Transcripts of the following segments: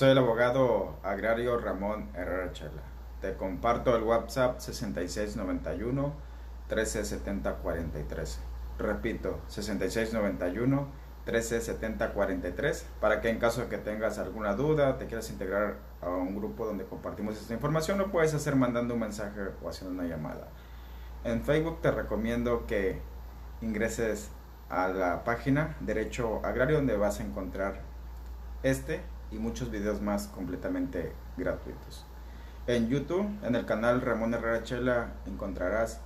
Soy el abogado agrario Ramón Herrera Chela. Te comparto el WhatsApp 6691 1370 43. Repito, 6691 1370 43, para que en caso de que tengas alguna duda, te quieras integrar a un grupo donde compartimos esta información, lo puedes hacer mandando un mensaje o haciendo una llamada. En Facebook te recomiendo que ingreses a la página Derecho Agrario, donde vas a encontrar este y muchos videos más completamente gratuitos. En YouTube, en el canal Ramón Herrera Chela, encontrarás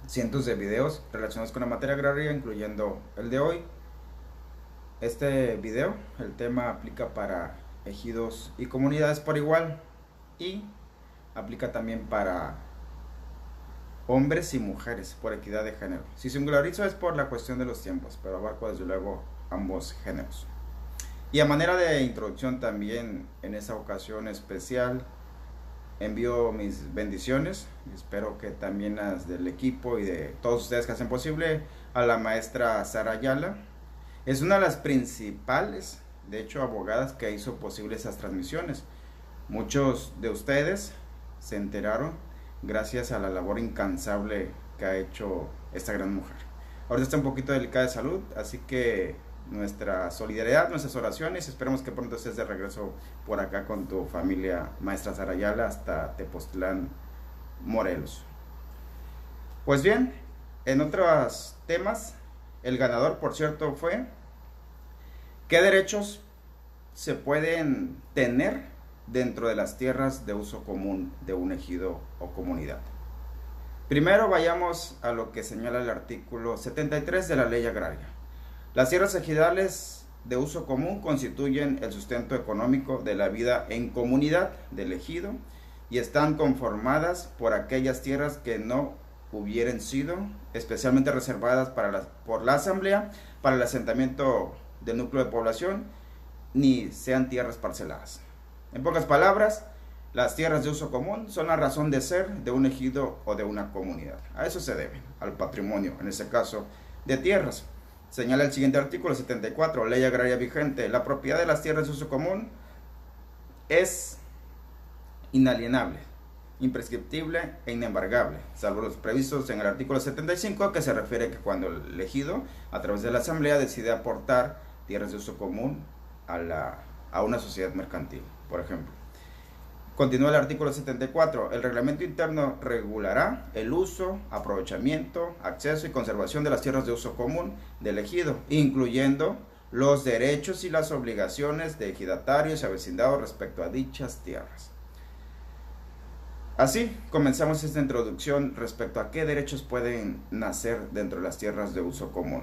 cientos de videos relacionados con la materia agraria, incluyendo el de hoy. Este video, el tema aplica para ejidos y comunidades por igual, y aplica también para hombres y mujeres por equidad de género. Si singularizo es por la cuestión de los tiempos, pero abarco desde luego ambos géneros. Y a manera de introducción también, en esa ocasión especial, envío mis bendiciones, espero que también las del equipo y de todos ustedes que hacen posible, a la maestra Sara Ayala. Es una de las principales, de hecho, abogadas que hizo posible esas transmisiones. Muchos de ustedes se enteraron gracias a la labor incansable que ha hecho esta gran mujer. Ahora está un poquito delicada de salud, así que nuestra solidaridad, nuestras oraciones. Esperemos que pronto estés de regreso por acá con tu familia, maestra Sara Ayala, hasta Tepoztlán, Morelos. Pues bien, en otros temas, el ganador, por cierto, fue: ¿qué derechos se pueden tener dentro de las tierras de uso común de un ejido o comunidad? Primero vayamos a lo que señala el artículo 73 de la Ley Agraria. Las tierras ejidales de uso común constituyen el sustento económico de la vida en comunidad del ejido y están conformadas por aquellas tierras que no hubieran sido especialmente reservadas por la asamblea para el asentamiento del núcleo de población, ni sean tierras parceladas. En pocas palabras, las tierras de uso común son la razón de ser de un ejido o de una comunidad. A eso se debe, al patrimonio, en este caso, de tierras. Señala el siguiente artículo 74, Ley Agraria vigente: la propiedad de las tierras de uso común es inalienable, imprescriptible e inembargable, salvo los previstos en el artículo 75, que se refiere que cuando el ejido, a través de la asamblea, decide aportar tierras de uso común a una sociedad mercantil, por ejemplo. Continúa el artículo 74. El reglamento interno regulará el uso, aprovechamiento, acceso y conservación de las tierras de uso común del ejido, incluyendo los derechos y las obligaciones de ejidatarios y avecindados respecto a dichas tierras. Así comenzamos esta introducción respecto a qué derechos pueden nacer dentro de las tierras de uso común.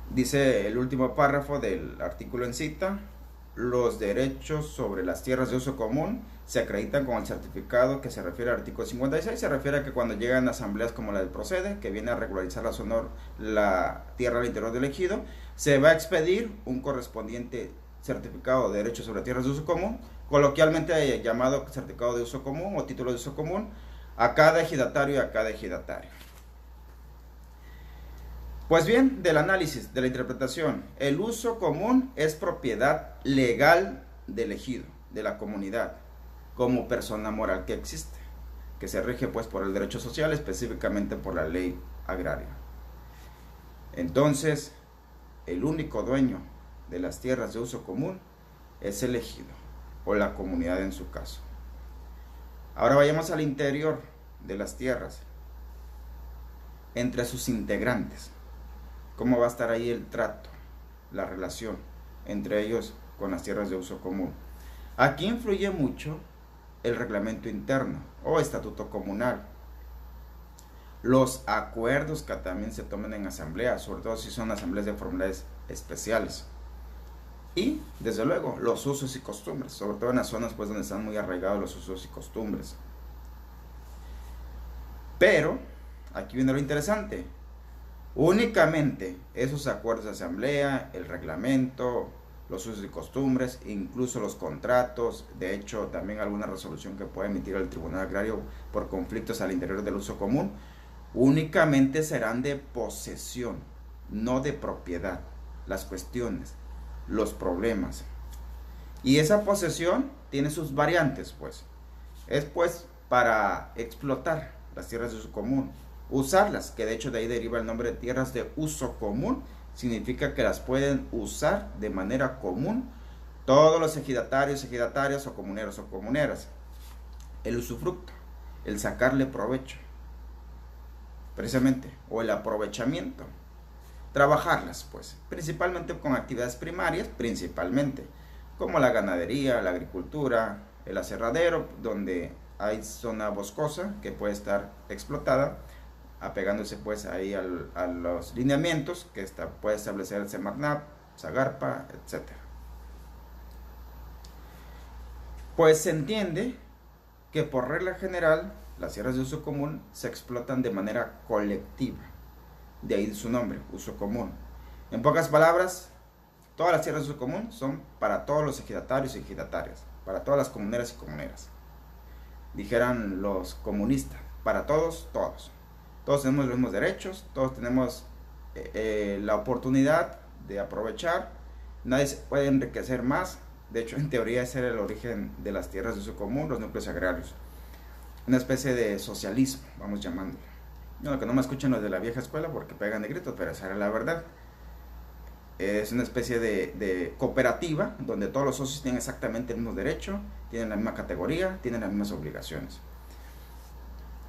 Dice el último párrafo del artículo en cita: los derechos sobre las tierras de uso común se acreditan con el certificado que se refiere al artículo 56. Se refiere a que cuando llegan asambleas como la del Procede, que viene a regularizar la tierra al interior del ejido, se va a expedir un correspondiente certificado de derechos sobre tierras de uso común, coloquialmente llamado certificado de uso común o título de uso común, a cada ejidatario y a cada ejidatario. Pues bien, del análisis, de la interpretación, el uso común es propiedad legal del ejido, de la comunidad, como persona moral que existe, que se rige pues por el derecho social, específicamente por la ley agraria. Entonces, el único dueño de las tierras de uso común es el ejido, o la comunidad en su caso. Ahora vayamos al interior de las tierras, entre sus integrantes. ¿Cómo va a estar ahí el trato, la relación entre ellos con las tierras de uso común? Aquí influye mucho el reglamento interno o estatuto comunal, los acuerdos que también se tomen en asamblea, sobre todo si son asambleas de formalidades especiales, y desde luego los usos y costumbres, sobre todo en las zonas pues donde están muy arraigados los usos y costumbres. Pero aquí viene lo interesante: únicamente esos acuerdos de asamblea, el reglamento, los usos y costumbres, incluso los contratos, de hecho también alguna resolución que pueda emitir el Tribunal Agrario por conflictos al interior del uso común, únicamente serán de posesión, no de propiedad. Las cuestiones, los problemas, Y esa posesión tiene sus variantes, pues. Es pues para explotar las tierras de uso común, usarlas, que de hecho de ahí deriva el nombre de tierras de uso común, significa que las pueden usar de manera común todos los ejidatarios, ejidatarias o comuneras. El usufructo, el sacarle provecho, precisamente, o el aprovechamiento. Trabajarlas, pues, principalmente con actividades primarias, principalmente, como la ganadería, la agricultura, el aserradero, donde hay zona boscosa que puede estar explotada, apegándose pues ahí a los lineamientos que puede establecer el Semarnat, Zagarpa, etc. Pues se entiende que por regla general las tierras de uso común se explotan de manera colectiva, de ahí su nombre, uso común. En pocas palabras, todas las tierras de uso común son para todos los ejidatarios y ejidatarias, para todas las comuneras y comuneras. Dijeran los comunistas, para todos, todos. Todos tenemos los mismos derechos, todos tenemos la oportunidad de aprovechar, nadie se puede enriquecer más. De hecho, en teoría ese era el origen de las tierras de uso común, los núcleos agrarios. Una especie de socialismo, vamos llamándolo. Yo que no me escuchen los de la vieja escuela porque pegan de gritos, pero esa era la verdad. Es una especie de cooperativa donde todos los socios tienen exactamente el mismo derecho, tienen la misma categoría, tienen las mismas obligaciones.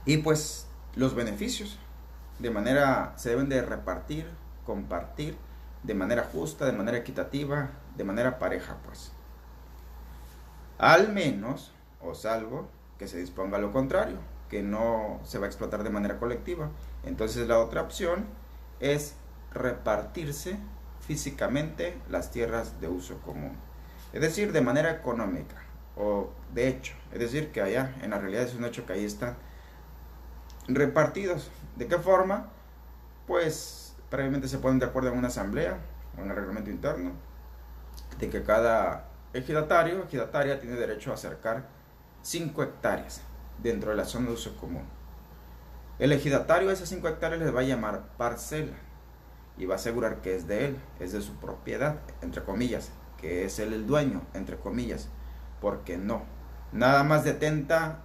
Y pues los beneficios se deben de repartir, compartir de manera justa, de manera equitativa, de manera pareja, pues. Al menos, o salvo, que se disponga lo contrario, que no se va a explotar de manera colectiva. Entonces la otra opción es repartirse físicamente las tierras de uso común, es decir, de manera económica o de hecho, es decir, que allá en la realidad es un hecho que ahí están repartidos. ¿De qué forma? Pues previamente se ponen de acuerdo en una asamblea o en el reglamento interno de que cada ejidatario, ejidataria tiene derecho a acercar 5 hectáreas dentro de la zona de uso común. El ejidatario a esas 5 hectáreas les va a llamar parcela y va a asegurar que es de él, es de su propiedad, entre comillas, que es él el dueño, entre comillas, porque no, nada más detenta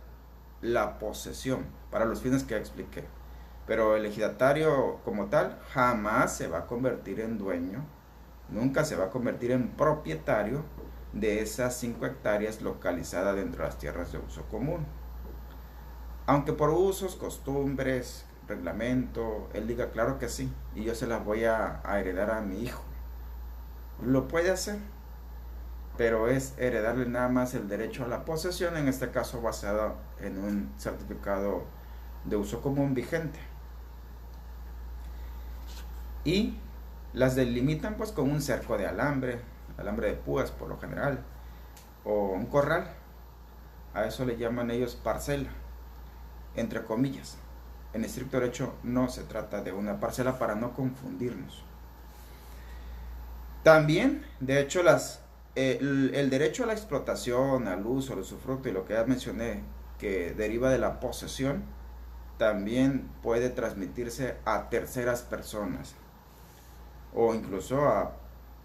la posesión para los fines que expliqué, pero el ejidatario como tal jamás se va a convertir en dueño, nunca se va a convertir en propietario de esas 5 hectáreas localizadas dentro de las tierras de uso común. Aunque por usos, costumbres, reglamento, él diga claro que sí, y yo se las voy a heredar a mi hijo. Lo puede hacer, pero es heredarle nada más el derecho a la posesión, en este caso basado en un certificado de uso común vigente. Y las delimitan pues con un cerco de alambre de púas por lo general, o un corral. A eso le llaman ellos parcela, entre comillas. En estricto derecho no se trata de una parcela para no confundirnos. También, de hecho, el derecho a la explotación, al uso, al usufructo y lo que ya mencioné, que deriva de la posesión, también puede transmitirse a terceras personas o incluso a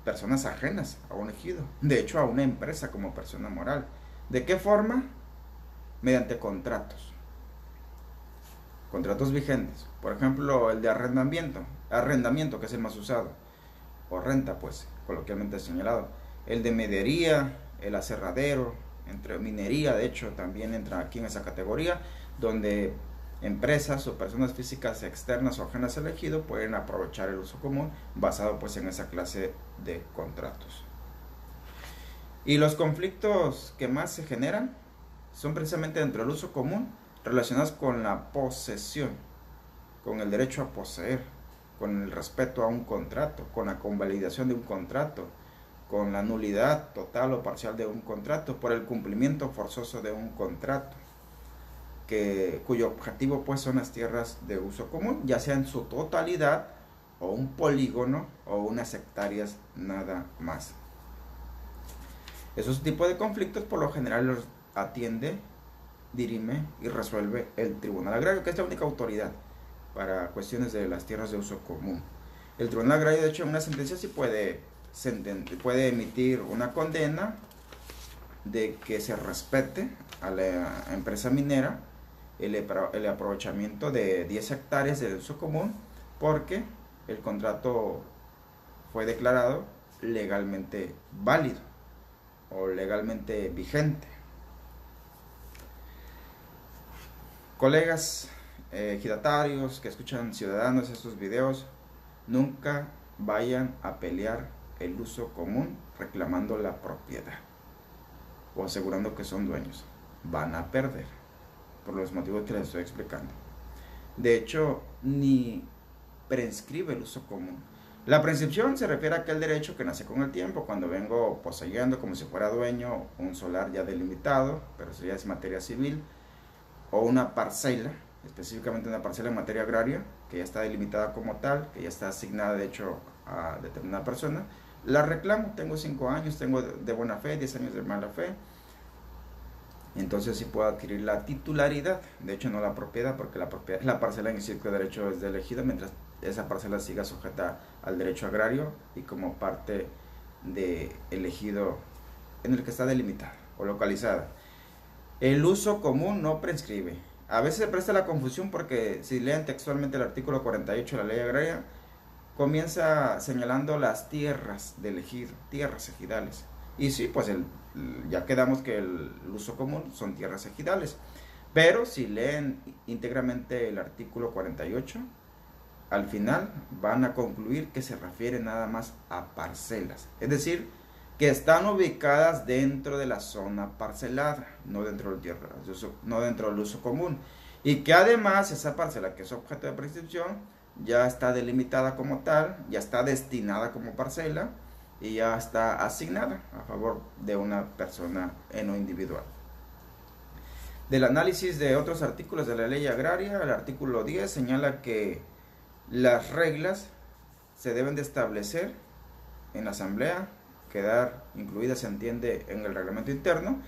personas ajenas a un ejido, de hecho a una empresa como persona moral. ¿De qué forma? Mediante contratos vigentes, por ejemplo el de arrendamiento que es el más usado, o renta pues coloquialmente señalado, el de medería, el aserradero, entre minería de hecho también entra aquí en esa categoría, donde empresas o personas físicas externas o ajenas al ejido pueden aprovechar el uso común basado pues en esa clase de contratos. Y los conflictos que más se generan son precisamente dentro del uso común, relacionados con la posesión, con el derecho a poseer, con el respeto a un contrato, con la convalidación de un contrato, con la nulidad total o parcial de un contrato, por el cumplimiento forzoso de un contrato, cuyo objetivo pues son las tierras de uso común, ya sea en su totalidad o un polígono o unas hectáreas nada más. Esos tipos de conflictos por lo general los atiende, dirime y resuelve el Tribunal Agrario, que es la única autoridad para cuestiones de las tierras de uso común. El Tribunal Agrario de hecho en una sentencia sí puede emitir una condena de que se respete a la empresa minera el aprovechamiento de 10 hectáreas de uso común, porque el contrato fue declarado legalmente válido o legalmente vigente. Colegas ejidatarios que escuchan ciudadanos estos videos, nunca vayan a pelear el uso común reclamando la propiedad o asegurando que son dueños. Van a perder por los motivos que les estoy explicando. De hecho, ni prescribe el uso común. La prescripción se refiere a aquel derecho que nace con el tiempo, cuando vengo poseyendo como si fuera dueño un solar ya delimitado, pero eso ya es materia civil, o una parcela, específicamente una parcela en materia agraria, que ya está delimitada como tal, que ya está asignada de hecho a determinada persona. La reclamo, tengo 5 años, tengo de buena fe, 10 años de mala fe, entonces sí puedo adquirir la titularidad, de hecho no la propiedad, porque la parcela en el círculo de derecho es del ejido, mientras esa parcela siga sujeta al derecho agrario y como parte del ejido en el que está delimitada o localizada. El uso común no prescribe. A veces se presta la confusión porque si leen textualmente el artículo 48 de la ley agraria, comienza señalando las tierras del ejido, tierras ejidales. Y sí, pues ya quedamos que el uso común son tierras ejidales. Pero si leen íntegramente el artículo 48, al final van a concluir que se refiere nada más a parcelas. Es decir, que están ubicadas dentro de la zona parcelada, no dentro del tierra, no dentro del uso común. Y que además esa parcela que es objeto de prescripción ya está delimitada como tal, ya está destinada como parcela y ya está asignada a favor de una persona en lo individual. Del análisis de otros artículos de la ley agraria, el artículo 10 señala que las reglas se deben de establecer en la asamblea, quedar incluidas, se entiende, en el reglamento interno,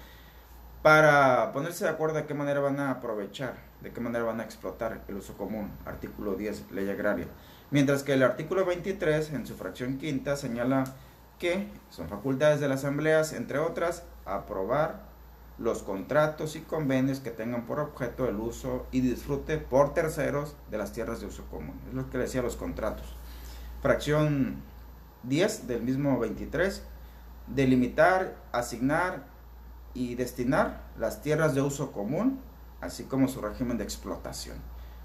para ponerse de acuerdo de qué manera van a aprovechar, de qué manera van a explotar el uso común, artículo 10, ley agraria. Mientras que el artículo 23, en su fracción quinta, señala que son facultades de las asambleas, entre otras, aprobar los contratos y convenios que tengan por objeto el uso y disfrute por terceros de las tierras de uso común. Es lo que decía los contratos. Fracción 10 del mismo 23, delimitar, asignar y destinar las tierras de uso común, así como su régimen de explotación.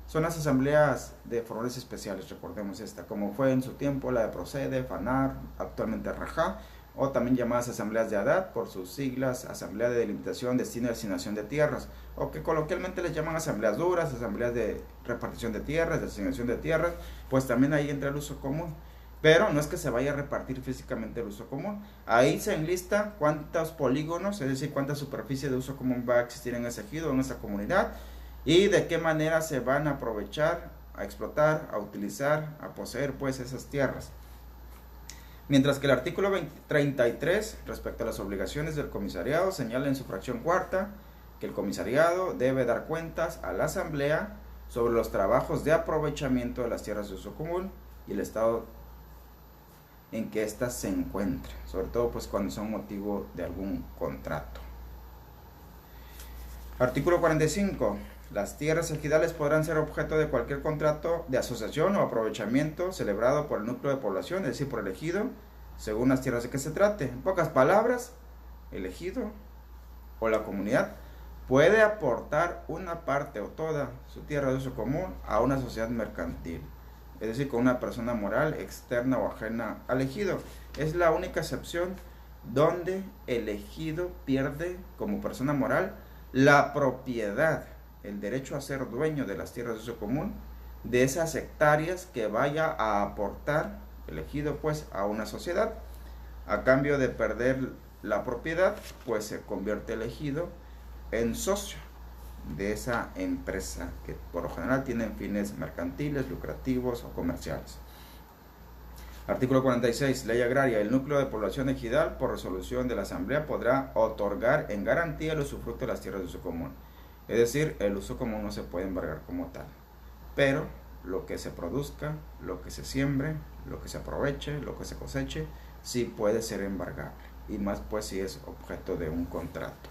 Son las asambleas de favores especiales, recordemos esta, como fue en su tiempo la de Procede, FANAR, actualmente RAJA, o también llamadas asambleas de ADAT por sus siglas, Asamblea de Delimitación, Destino y Asignación de Tierras, o que coloquialmente les llaman asambleas duras, asambleas de repartición de tierras, de asignación de tierras, pues también ahí entra el uso común. Pero no es que se vaya a repartir físicamente el uso común. Ahí se enlista cuántos polígonos, es decir, cuánta superficie de uso común va a existir en ese ejido, en esa comunidad, y de qué manera se van a aprovechar, a explotar, a utilizar, a poseer pues esas tierras. Mientras que el artículo 33, respecto a las obligaciones del comisariado, señala en su fracción cuarta que el comisariado debe dar cuentas a la asamblea sobre los trabajos de aprovechamiento de las tierras de uso común y el estado en que éstas se encuentren, sobre todo pues cuando son motivo de algún contrato. Artículo 45. Las tierras ejidales podrán ser objeto de cualquier contrato de asociación o aprovechamiento celebrado por el núcleo de población, es decir, por el ejido, según las tierras de que se trate. En pocas palabras, el ejido o la comunidad puede aportar una parte o toda su tierra de uso común a una sociedad mercantil, es decir, con una persona moral externa o ajena al ejido. Es la única excepción donde el ejido pierde como persona moral la propiedad, el derecho a ser dueño de las tierras de uso común, de esas hectáreas que vaya a aportar el ejido pues a una sociedad. A cambio de perder la propiedad, pues se convierte el ejido en socio de esa empresa que por lo general tienen fines mercantiles, lucrativos o comerciales. Artículo 46. Ley agraria. El núcleo de población ejidal, por resolución de la asamblea, podrá otorgar en garantía el usufructo de las tierras de uso común. Es decir, el uso común no se puede embargar como tal, pero lo que se produzca, lo que se siembre, lo que se aproveche, lo que se coseche, sí puede ser embargable. y más pues si es objeto de un contrato.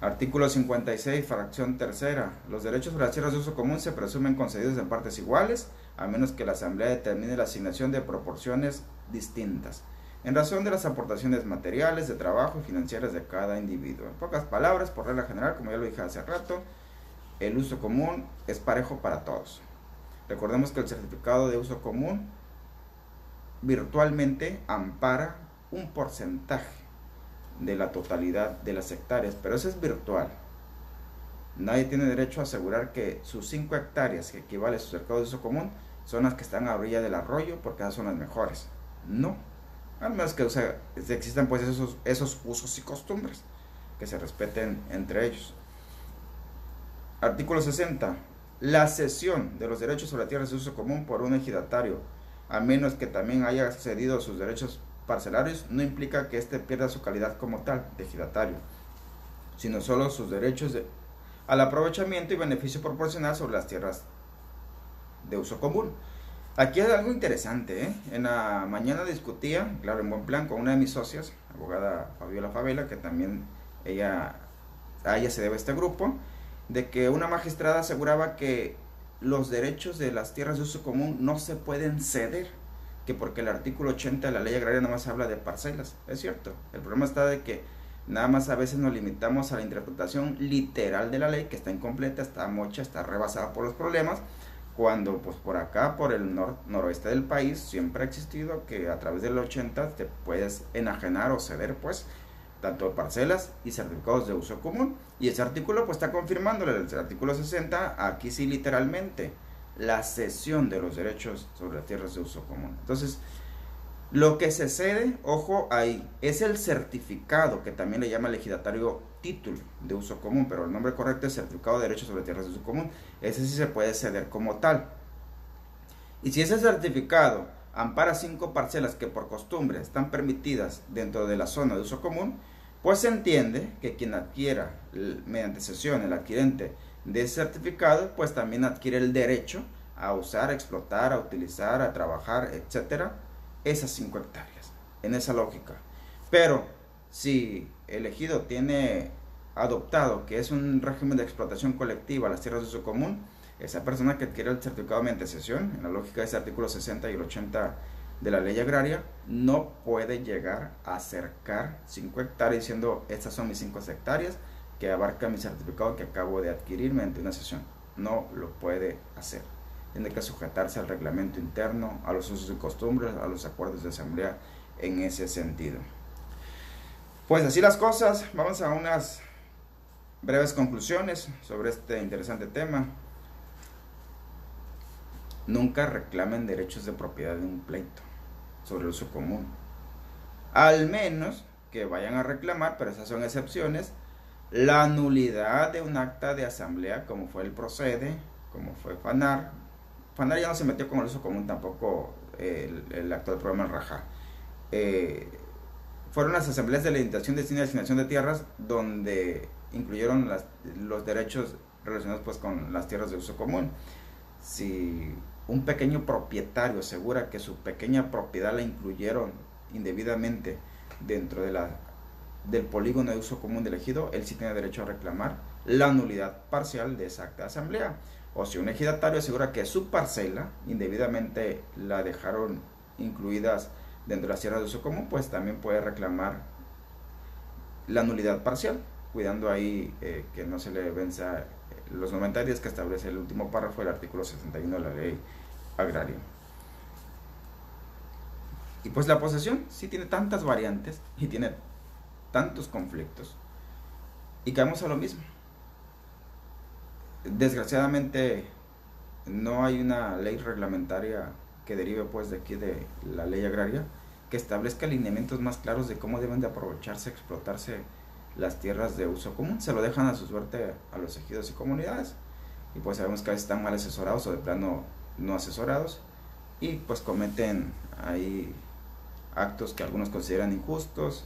Artículo 56, fracción tercera. Los derechos sobre las tierras de uso común se presumen concedidos en partes iguales, a menos que la Asamblea determine la asignación de proporciones distintas, en razón de las aportaciones materiales, de trabajo y financieras de cada individuo. En pocas palabras, por regla general, como ya lo dije hace rato, el uso común es parejo para todos. Recordemos que el certificado de uso común virtualmente ampara un porcentaje de la totalidad de las hectáreas, pero eso es virtual. Nadie tiene derecho a asegurar que sus 5 hectáreas, que equivale a su certificado de uso común, son las que están a orilla del arroyo porque esas son las mejores. No, al menos que existan pues esos usos y costumbres que se respeten entre ellos. Artículo 60. La cesión de los derechos sobre tierras de uso común por un ejidatario, a menos que también haya cedido sus derechos parcelarios, no implica que éste pierda su calidad como tal de ejidatario, sino solo sus derechos al aprovechamiento y beneficio proporcional sobre las tierras de uso común. Aquí hay algo interesante, ¿eh? En la mañana discutía, claro, en buen plan, con una de mis socias, abogada Fabiola Favela, que también a ella se debe este grupo, de que una magistrada aseguraba que los derechos de las tierras de uso común no se pueden ceder, que porque el artículo 80 de la ley agraria nada más habla de parcelas. Es cierto, el problema está de que nada más a veces nos limitamos a la interpretación literal de la ley, que está incompleta, está mocha, está rebasada por los problemas, cuando pues por acá, por el noroeste del país, siempre ha existido que a través del 80 te puedes enajenar o ceder pues tanto parcelas y certificados de uso común, y ese artículo pues está confirmándole el artículo 60, aquí sí literalmente, la cesión de los derechos sobre las tierras de uso común. Entonces, lo que se cede, ojo ahí, es el certificado, que también le llama el ejidatario título de uso común, pero el nombre correcto es certificado de derechos sobre tierras de uso común. Ese sí se puede ceder como tal. Y si ese certificado ampara 5 parcelas que por costumbre están permitidas dentro de la zona de uso común, pues se entiende que quien adquiera mediante cesión, el adquirente de ese certificado, pues también adquiere el derecho a usar, a explotar, a utilizar, a trabajar, etcétera, esas 5 hectáreas, en esa lógica. Pero si el ejido tiene adoptado que es un régimen de explotación colectiva las tierras de uso común, esa persona que adquiere el certificado mediante cesión, en la lógica de ese artículo 60 y el 80 de la ley agraria, no puede llegar a acercar 5 hectáreas diciendo estas son mis 5 hectáreas que abarca mi certificado que acabo de adquirir mediante una cesión. No lo puede hacer. Tiene que sujetarse al reglamento interno, a los usos y costumbres, a los acuerdos de asamblea en ese sentido. Pues así las cosas, vamos a unas breves conclusiones sobre este interesante tema. Nunca reclamen derechos de propiedad en un pleito sobre el uso común. Al menos que vayan a reclamar, pero esas son excepciones, la nulidad de un acta de asamblea, como fue el Procede, como fue FANAR. FANAR ya no se metió con el uso común tampoco, el actual programa en Raja. Fueron las asambleas de la limitación, destino y asignación de tierras donde incluyeron los derechos relacionados pues con las tierras de uso común. Si un pequeño propietario asegura que su pequeña propiedad la incluyeron indebidamente dentro del polígono de uso común del ejido, él sí tiene derecho a reclamar la nulidad parcial de esa acta de asamblea. O si un ejidatario asegura que su parcela indebidamente la dejaron incluidas dentro de las tierras de uso común, pues también puede reclamar la nulidad parcial, cuidando ahí que no se le venza los 90 días que establece el último párrafo del artículo 61 de la ley agraria. Y pues la posesión sí tiene tantas variantes y tiene tantos conflictos, y caemos a lo mismo. Desgraciadamente no hay una ley reglamentaria que derive pues de aquí de la ley agraria que establezca lineamientos más claros de cómo deben de aprovecharse, explotarse las tierras de uso común. Se lo dejan a su suerte a los ejidos y comunidades, y pues sabemos que a veces están mal asesorados o de plano no asesorados, y pues cometen ahí actos que algunos consideran injustos,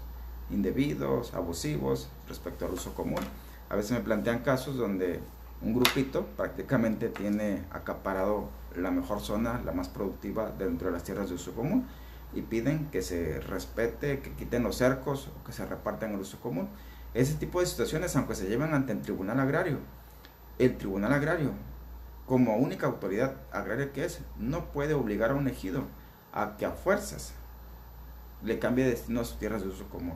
indebidos, abusivos respecto al uso común. A veces me plantean casos donde un grupito prácticamente tiene acaparado la mejor zona, la más productiva dentro de las tierras de uso común, y piden que se respete, que quiten los cercos o que se repartan el uso común. Ese tipo de situaciones, aunque se lleven ante el Tribunal Agrario, el Tribunal Agrario, como única autoridad agraria que es, no puede obligar a un ejido a que a fuerzas le cambie de destino a sus tierras de uso común.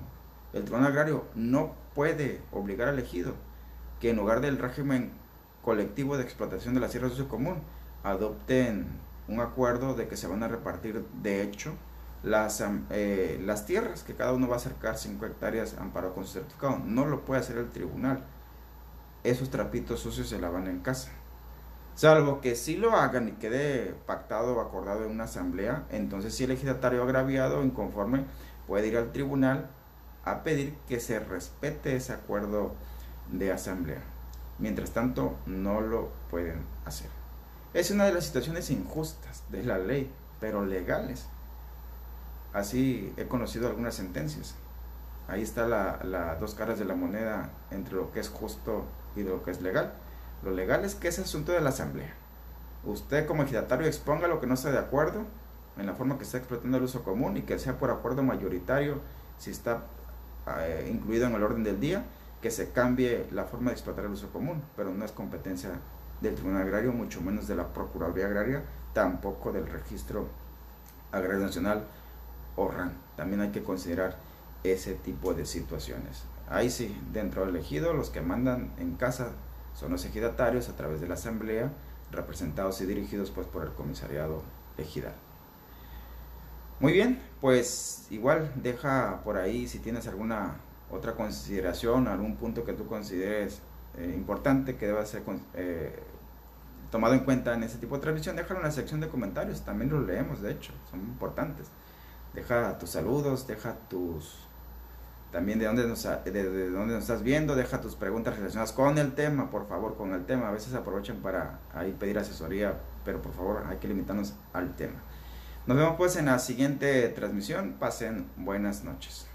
El Tribunal Agrario no puede obligar al ejido que en lugar del régimen colectivo de explotación de las tierras de uso común, adopten un acuerdo de que se van a repartir de hecho las tierras, que cada uno va a acercar 5 hectáreas amparado con su certificado. No lo puede hacer el tribunal. Esos trapitos sucios se lavan en casa. Salvo que sí lo hagan y quede pactado o acordado en una asamblea, entonces si el ejidatario agraviado o inconforme puede ir al tribunal a pedir que se respete ese acuerdo de asamblea. Mientras tanto, no lo pueden hacer. Es una de las situaciones injustas de la ley, pero legales. Así he conocido algunas sentencias. Ahí está las dos caras de la moneda entre lo que es justo y lo que es legal. Lo legal es que es asunto de la asamblea. Usted como ejidatario exponga lo que no esté de acuerdo en la forma que está explotando el uso común y que sea por acuerdo mayoritario, si está incluido en el orden del día, que se cambie la forma de explotar el uso común, pero no es competencia del Tribunal Agrario, mucho menos de la Procuraduría Agraria, tampoco del Registro Agrario Nacional o RAN. También hay que considerar ese tipo de situaciones. Ahí sí, dentro del ejido, los que mandan en casa son los ejidatarios a través de la asamblea, representados y dirigidos pues por el comisariado ejidal. Muy bien, pues igual deja por ahí si tienes alguna otra consideración, algún punto que tú consideres importante que deba ser tomado en cuenta en este tipo de transmisión, déjalo en la sección de comentarios, también los leemos, de hecho, son importantes. Deja tus saludos, deja también de dónde nos estás viendo, deja tus preguntas relacionadas con el tema, por favor, con el tema. A veces aprovechan para ahí pedir asesoría, pero por favor hay que limitarnos al tema. Nos vemos pues en la siguiente transmisión. Pasen buenas noches.